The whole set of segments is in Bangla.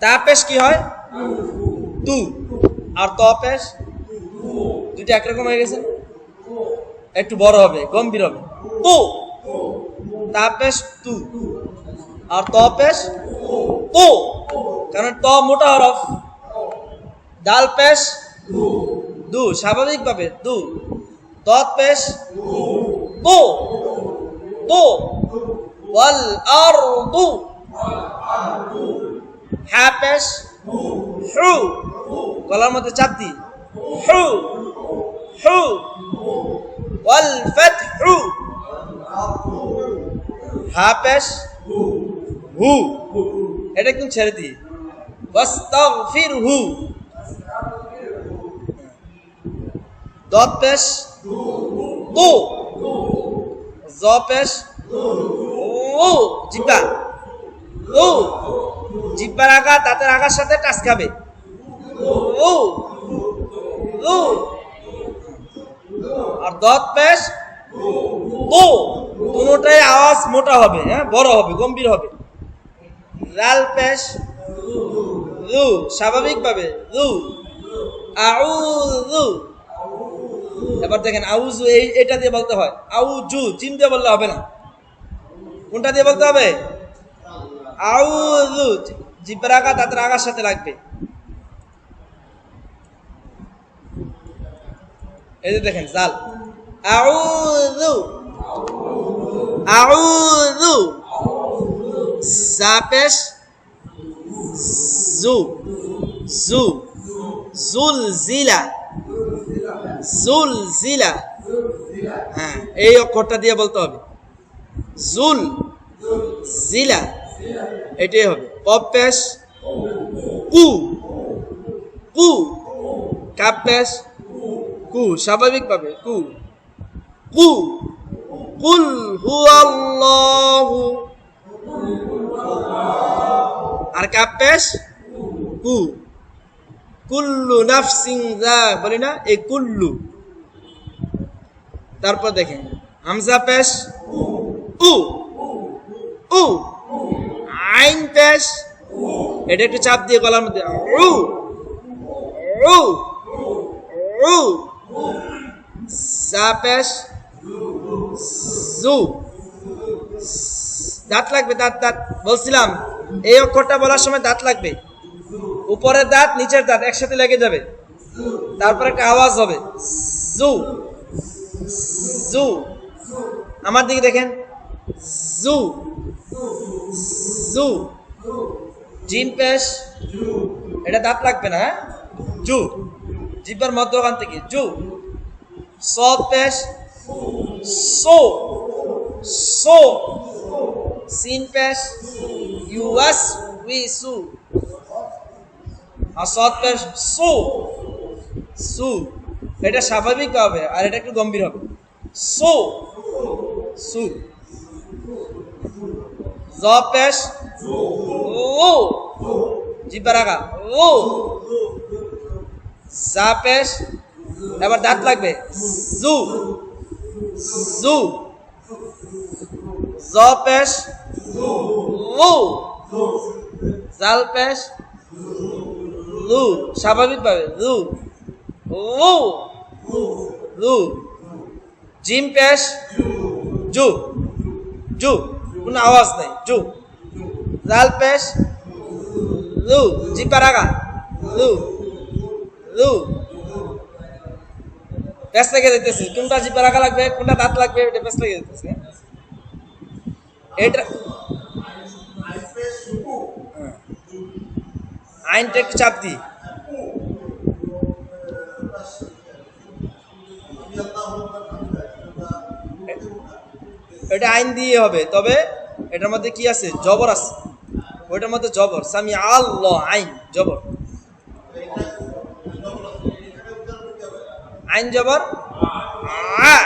তা পেশ কি হয়? তু। আর ত পেশ দুইটা একরকম হয়ে গেছে, একটু বড় হবে, গম্ভীর হবে। তু। তা পেশ তু, আর ত পেশ তু, কারণ ত মোটা হরফ। দাল পেশ দু, স্বাভাবিক ভাবে দু। দত পেশ দু, দু। ওয়াল আরদু। হা পেশ হু, গলার মধ্যে চাপ দি, হু, হু। ওয়াল ফাতহু। হা পেশ হু, এটা কিন্তু ছেড়ে দি। ওয়াস্তাগফিরহু। দত পেশ দু, জ পেশ ও, জিব্বা ও, জিব্বার আগা দাঁতের আগার সাথে টাচ খাবে। ও, ও। আর দত পেশ দু, দুটোটাই আওয়াজ মোটা হবে, হ্যাঁ, বড় হবে, গম্ভীর হবে। লাল পেশ রু, স্বাভাবিক ভাবে রু। আউযু। এবার দেখেন আউযু, এটা দিয়ে বলতে হয়। আউযু জিম দিয়ে বললে হবে না, কোনটা দিয়ে বলতে হবে? আউযু, জিব্বার আগা দাঁতের আগার সাথে লাগবে। এই যে দেখেন জাল, আউযু, আউযু। জা পেশ জু, জু। জুলজিলা, জুলজিলা। হ্যাঁ, এই অক্ষরটা দিয়ে বলতে হবে, জুল জিলা, এটাই হবে। কফ পেশ কু, কু। কাপ পেশ কু, স্বাভাবিক ভাবে কু, কু। কুল হুয়াল্লাহু। আর কাপ পেশ কু। কুল্লু নাফসিন যা বলি না, এই কুল্লু। তারপর দেখেন হামজা পেশ উ, উ। আইন পেশ, এটা একটু চাপ দিয়ে গলার মধ্যে উ, উ, উ। জা পেশ জু, দাঁত লাগবে, দাঁত, দাঁত বলছিলাম এই অক্ষরটা বলার সময় দাঁত লাগবে। উপরের দাঁত নিচের দাঁত একসাথে লেগে যাবে, তারপর একটা আওয়াজ হবে জু, জু। আমার দিকে দেখেন জু, জু। জিম পেশ, এটা দাঁত লাগবে না, হ্যাঁ, জু, জিব্বার মধ্যখান থেকে জু। সদ পেশ সো, সো। সিন পেশ ইউয়াস উইসু, আর সদ পেশ সু, সু। এটা স্বাভাবিক হবে, আর এটা একটু গম্ভীর হবে, সু, সু। জ পেশ ও, জিব্বার আগা ও। জা পেশ, এবার দাঁত লাগবে জু, জু। জ পেশ ও, জাল পেশ লু, স্বাভাবিক ভাবে লু, ও, লু। জিম পেশ জু, জু, কোনো আওয়াজ নাই, জু। জাল পেশ লু, জিব্বার আগা লু, লু। পেঁচ লেগে যেতেছে, কোনটা জিব্বার আগা লাগবে, কোনটা দাঁত লাগবে, এটা পেঁচ লেগে যেতেছে। এটা আইনটা একটু চাপ দি। এটা আইন দিয়ে হবে, তবে এটার মধ্যে কি আছে, জবর আছে, ওইটার মধ্যে জবর। সামি আল্লাহ, আইন জবর, আইন জবর আ।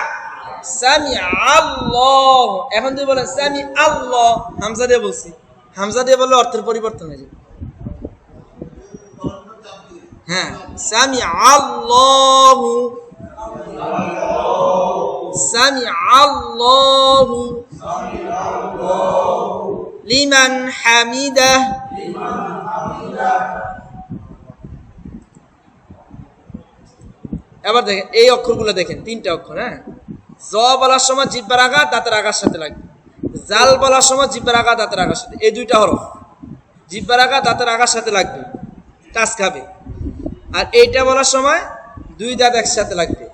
সামি আল্লাহ, এখন যদি বলেন সামি আল্লাহ, হামজা দিয়ে বলছি, হামজা দিয়ে বললে অর্থের পরিবর্তন হয়ে যাবে। হ্যাঁ, সামি আল্লাহু, সামি আল্লাহু লিমান হামিদাহ, এবার দেখেন এই অক্ষরগুলো দেখেন, তিনটা অক্ষর। হ্যাঁ, জ বলার সময় জিহ্বার আঘাত দাঁতের আঘাত সাথে লাগবে, জাল বলার সময় জিহ্বার আঘাত দাঁতের আঘাত সাথে, এই দুইটা হরফ জিহ্বার আঘাত দাঁতের আঘাত সাথে লাগবে, কাজ খাবে। আর এইটা বলার সময় দুই দাঁত একসাথে লাগবে,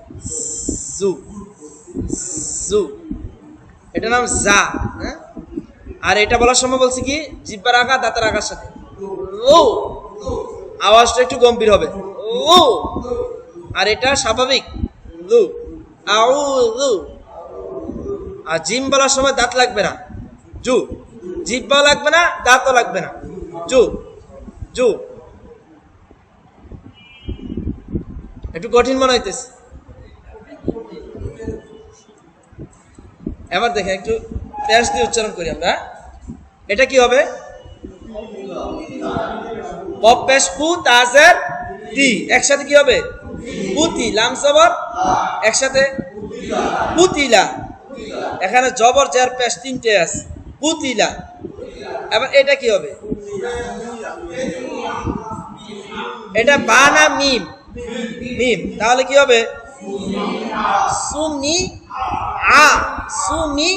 জু জু, এটা নাম জা। হ্যাঁ, আর এটা বলার সময় বলছি কি জিহ্বার আঘাত দাঁতের আঘাত সাথে, ও আওয়াজটা একটু গম্ভীর হবে, ও। আর এটা স্বাভাবিক, লু আউ লু। আর জিম বলার সময় দাঁত লাগবে না, জু, জিহ্বাও লাগবে না, দাঁতও লাগবে না, জু জু। একটু কঠিন মনে হইতেছে। এবার দেখেন একটু পেশ দিয়ে উচ্চারণ করি আমরা। এটা কি হবে? পপ পেশ পু তাজের তি, একসাথে কি হবে? পুতি, লাম জবর একসাথে পুতিলা। এখানে জবর জের পেশ তিনটে আছে, পুতিলা। এবার এটা কি হবে? এটা বা না মিম? মিম, তাহলে কি হবে? সুমি আ, সুমি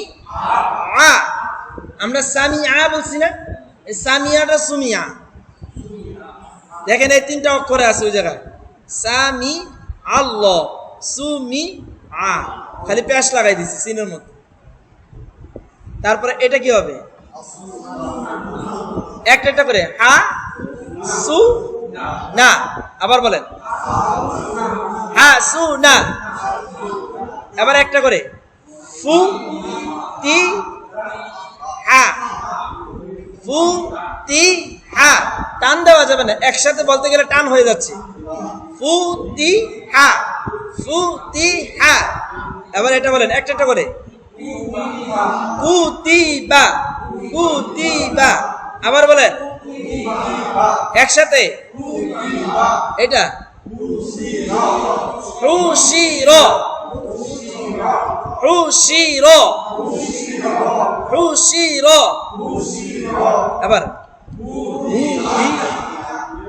আ। আমরা সামিয়া বলছি না, এই সামিয়াটা সুমিয়া। দেখেন এই তিনটা অক্ষরে আছে ওই জায়গায়, সামি আল্লাহ, সুমি আ, খালি পেশ লাগাই দিছি সিনের মধ্যে। তারপরে এটা কি হবে? একটা একটা করে, হা সু না। আবার বলেন, হা সু না। এবার একটা করে, ফু তি হা, ফু তি হা। টান দেওয়া যাবে না, একসাথে বলতে গেলে টান হয়ে যাচ্ছে। ফু তি হা, ফু তি হা। এবার এটা বলেন একটা একটা করে, কুতিবা, কুতিবা। আবার বলেন একসাথে, এটা হুশির, হুশির, হুশির। আবার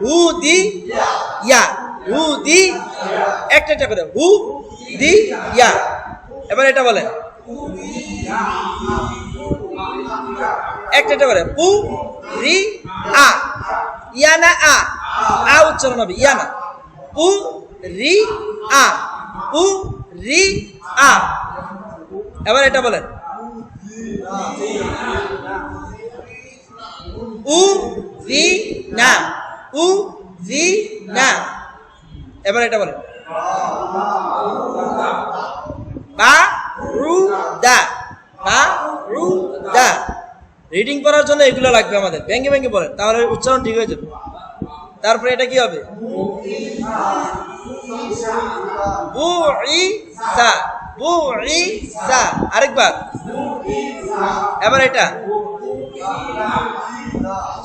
হুদি ইয়া, হুদি, একটা একটা করে, হু দি ইয়া। এবার এটা বলেন একটা একটা করে, পু রি আ, ইয়ানা আ, আ উচ্চারণ হবে ইয়ানা, পু রি আ, পু রি আ। এবার এটা বলেন উ রি না, উ রি না। এবার এটা বলেন বা রু দা, বা রু দা। রিডিং করার জন্য এগুলো লাগবে আমাদের, ভেঙে ভেঙে বলেন, তাহলে উচ্চারণ ঠিক হয়ে যাবে। তারপরে এটা কি হবে? বুইসা, বুইসা। আরেকবার, এবার এটা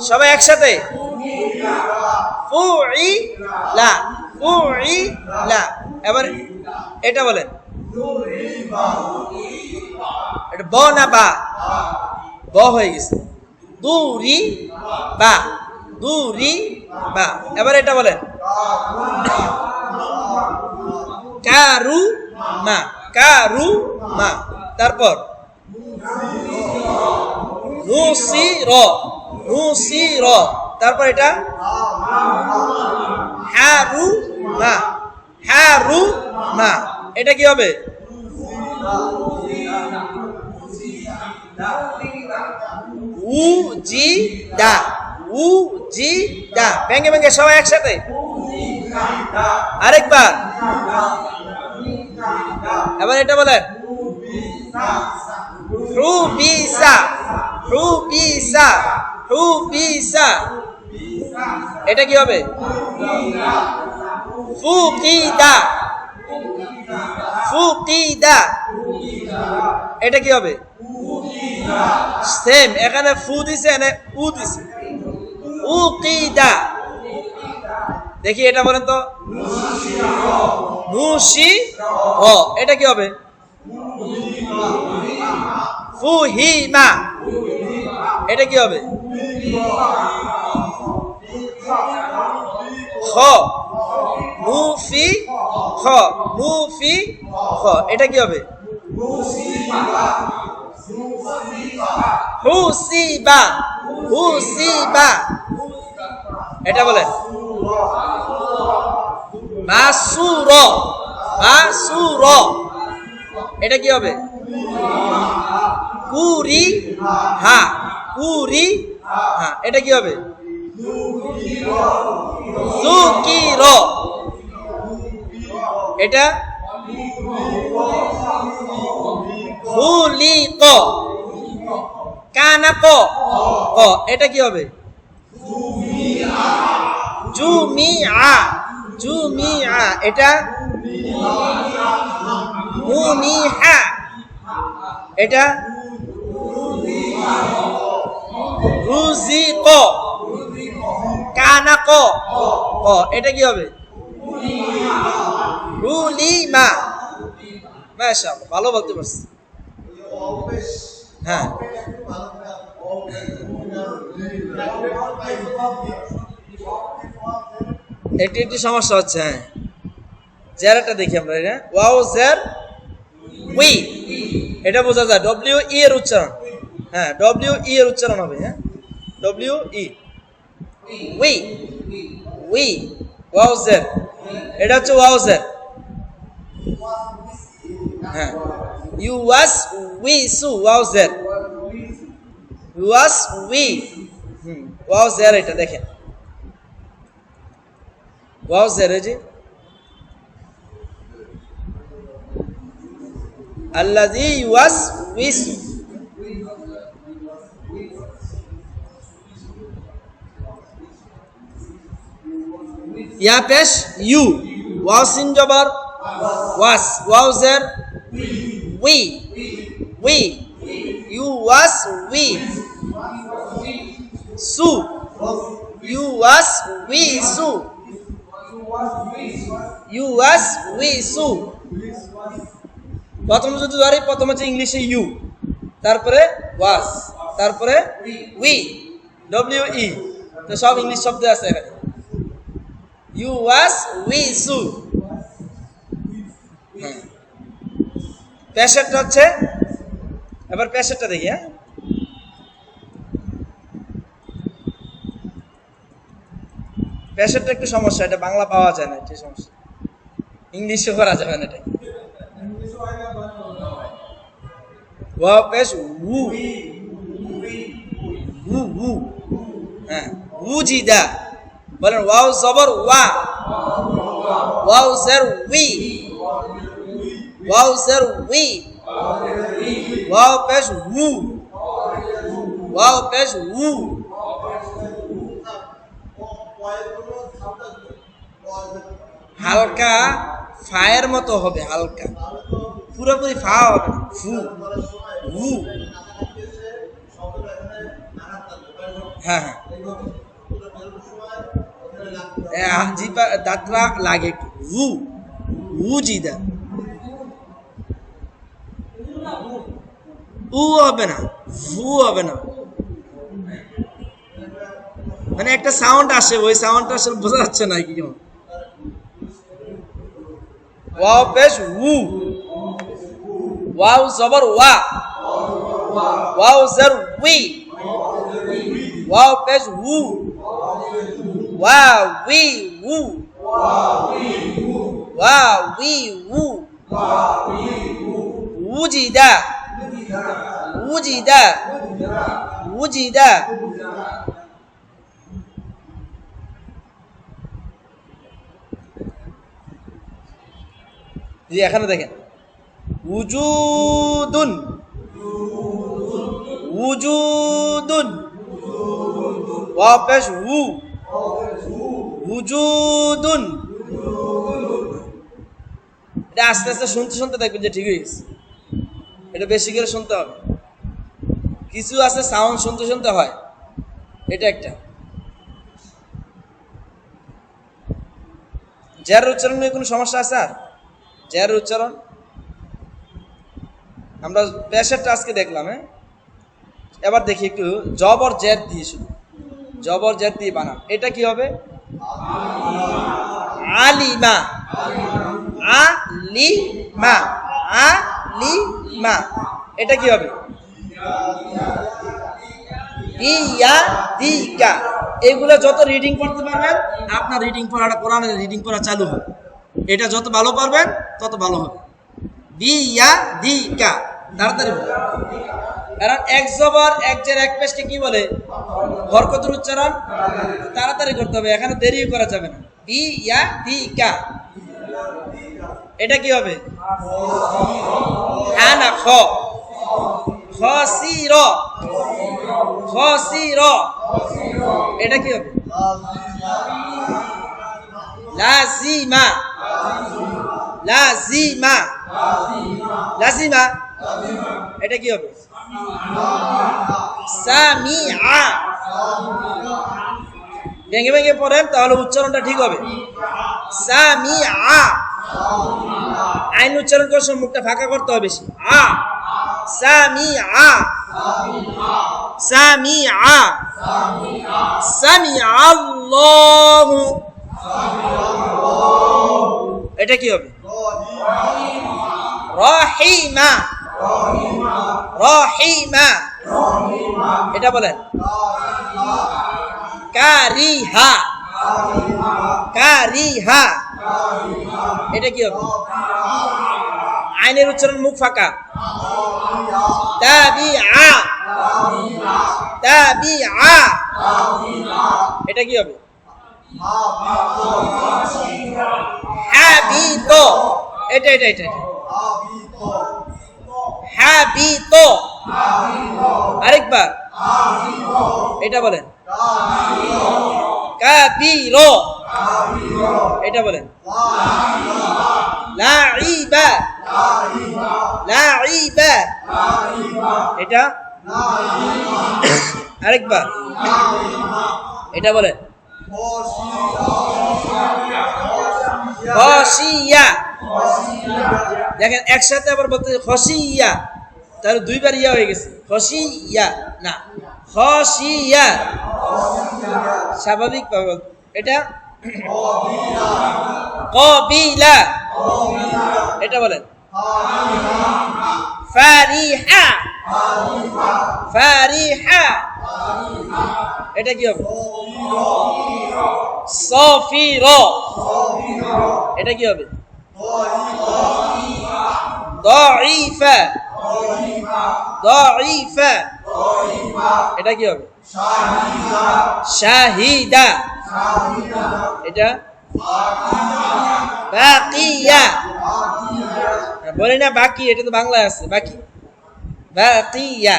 সবাই একসাথে, ফুইলা, ফুইলা। এবার এটা বলেন, এটা ব না বা? ব হয়ে গেছে, দুরি বা, দুরি বা। এবার এটা বলেন কারু মা, কারু মা। তারপর নুসির, নুসির। তারপর এটা হারু মা, হারু মা। এটা কি হবে? উজিদা, উজিদা। ভেঙে ভেঙে সবাই একসাথে, আরেকবার। এবার এটা বলেন হুবিসা, হুবিসা, হুবিসা। এটা কি হবে? ফুকিদা, ফুকিদা। এটা কি হবে? সেম, এখানে ফু দিছে, এখানে উ দিছে, উকিদা। দেখি এটা বলেন তো, নুশি হ। এটা কি হবে? ফুহিমা। এটা কি হবে? খ মুফি খ মুফি খ এটা কি হবে হুসিবা হুসিবা এটা বলেন মাসুর মাসুর এটা কি হবে কুরি হা কুরি হা এটা কি হবে জুকির এটা খুলিক কানাক ক এটা কি হবে জুমিআ জুমিআ এটা মুনিহা এটা রুজিক কানাক ক এটা কি হবে রুলিমা মাশাআল্লাহ ভালো বলতে পারছি হ্যাঁ এটি একটি সমস্যা হচ্ছে হ্যাঁ জেরাটা দেখি আমরা ওয়াও জের উই এটা বোঝা যায় ডব্লিউ ই এর উচ্চারণ হ্যাঁ ডব্লিউ ই এর উচ্চারণ হবে হ্যাঁ W E we we wow জের এটা হচ্ছে ওয়াও জের হ্যাঁ ইউ ওয়াস উই সু ওয়াও জের ইউ ওয়াস উই ওয়াও জের এটা দেখেন ওয়াও জের জি الذي يوسوس या पेश यू वाव सिन जबर was wow zer we you was we su you was we su you was we su প্রথম যদি ধরি প্রথম হচ্ছে ইংলিশে ইউ তারপরে ওয়াস তারপরে উই ডব্লিউ ই তো সব ইংলিশ শব্দ আছে এখানে ইউ ওয়াস উই সু পেশেন্টটা হচ্ছে এবার পেশেন্টটা দেখি হ্যাঁ পেশেন্টটা একটু সমস্যা এটা বাংলা পাওয়া যায় না এটা সমস্যা ইংলিশে করা যাবে না এটা ওয়াও পেশ উ উ উ হ্যাঁ উজিদা বলেন ওয়াও জবর ওয়া ওয়াও জের উই ওয়াও জের উই ওয়াও পেশ উ ওয়াও পেশ উ হালকা ফায়ের মতো হবে হালকা পুরোপুরি ফা হবে ফু উ হ্যাঁ হ্যাঁ জিপা দাঁতরা লাগে একটু উ উজিদা উ হবে না ভু হবে না মানে একটা সাউন্ড আসে ওই সাউন্ডটা আসলে বোঝা যাচ্ছে না কি কেমন ওয়াও পেশ উ ওয়াও জবর ওয়া ওয়াও জের উই ওয়াও পেশ উ ওয়া উই উ ওয়া উই উ উজিদা উজিদা উজিদা এখানে দেখেন উজুদুন উজুদুন ওয়া পেশ উ উজুদুন এটা আস্তে আস্তে শুনতে শুনতে দেখবেন যে ঠিক হয়ে গেছে এটা বেশি করে শুনতে হবে কিছু আছে সাউন্ড শুনতে শুনতে হয় এটা একটা জের উচ্চারণ নিয়ে কোনো সমস্যা আছে আর জের উচ্চারণ আমরা পেশেরটা আজকে দেখলাম হ্যাঁ এবার দেখি একটু জবর জের দিয়ে শুধু জবর জের দিয়ে বানান এটা কি হবে আলিমা, আলিমা, আলিমা। এটা কি হবে? বিয়াদিকা। এগুলো যত রিডিং করতে পারবেন আপনার রিডিং পড়াটা, কোরআনের রিডিং পড়া চালু হবে। এটা যত ভালো পারবেন তত ভালো হবে। বিয়াদিকা, তাড়াতাড়ি বলুন। কারণ এক জবর এক জের এক পেশকে কি বলে? বরকতের উচ্চারণ। তাড়াতাড়ি করতে হবে, এখানে দেরি করা যাবে না। বিয়াদিকা। এটা কি হবে? হ্যাঁ না, খ। খসির, খসির। এটা কি হবে? লাজিমা, লাজিমা, লাজিমা। এটা কি হবে? সামিআ। ভেঙে ভেঙে পড়েন তাহলে উচ্চারণটা ঠিক হবে। সামিআ। আইন উচ্চারণ করে মুখটা ফাঁকা করতে হবে বেশি। আ, সামিআ, সামিআ, সামিআল্লাহু। এটা কি হবে? রহিমা, রহিমা। এটা বলেন। কারিহা, কারিহা। এটা কি হবে? আইনের উচ্চারণ মুখ ফাঁকা। তাবিআ, তাবিআ। এটা কি হবে? হাবিত। এটা এটা এটা হাবিত। আরেকবার। এটা বলেন। কাবির। এটা বলেন। লাইবা, লাইবা। এটা আরেকবার। এটা বলেন। খসিয়া। দেখেন একসাথে আবার বলতে খসিয়া, তাহলে দুইবার ইয়া হয়ে গেছে। খসিয়া না, খসিয়া। স্বাভাবিক ভাবে এটা কবিলা। এটা বলেন। ফারিহা, ফারিহা। এটা কি হবে? সফির। এটা কি হবে? দাঈফা, দাঈফা। এটা কি হবে? শাহিদা। এটা বাকিয়া। বলি না বাকি, এটা তো বাংলায় আছে বাকি। বাকিয়া।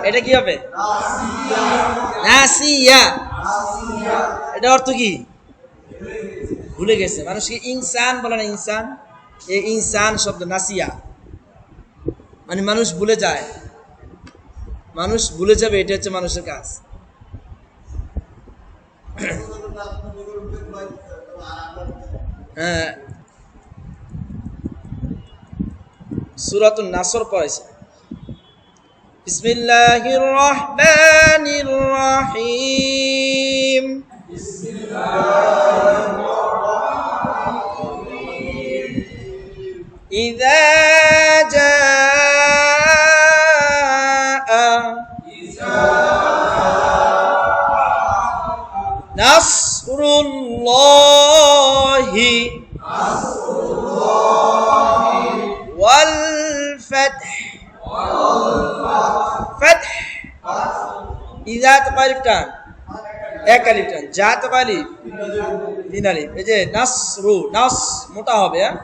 এটা কি হবে? নাসিয়া। এটা অর্থ কি? ভুলে গেছে। মানুষকে ইনসান বলে না, ইনসান। এই ইনসান শব্দ নাসিয়া মানে মানুষ ভুলে যায়, মানুষ ভুলে যাবে, এটা হচ্ছে মানুষের কাজ। হ্যাঁ, সূরাতুন নাসর পড়েছে। বিসমিল্লাহির রহমানির রহিম। ইযা জাআ নাসরুল্লাহি ওয়াল ফাতহ। ফাতহ ইযা তো আলিফ টান, এক আলিফ টান। যা তো আলিফ, তিন আলিফ। এই যে নাসরু, নাস মোটা হবে, হ্যাঁ।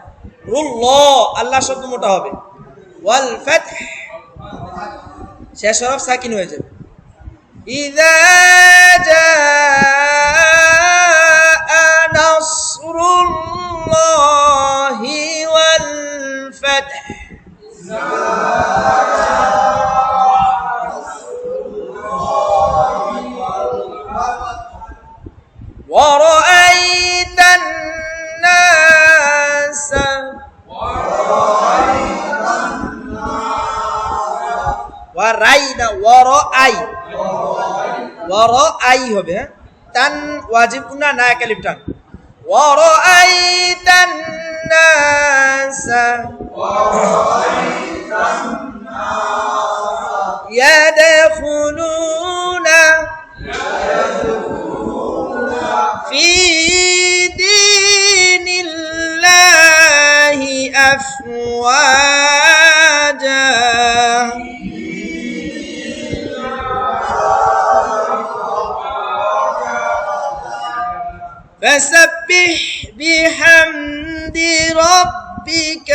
রুল্লাহ, আল্লাহ শব্দ মোটা হবে। ওয়াল ফাতহ শেষ হরফ সাকিন হয়ে যাবে। ইযা জাআ নাসরুল্লাহি ওয়াল ফাতহ। ورأيت الناس ورأينا ورأي ورأي হবে, হ্যাঁ। টান ওয়াজিব গুনা না একালিফ টান ورأيت الناس يدخلون في دين الله أفواجا فسبح بحمد ربك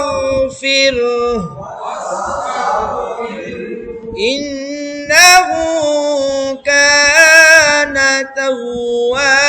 واستغفره إنه كان توابا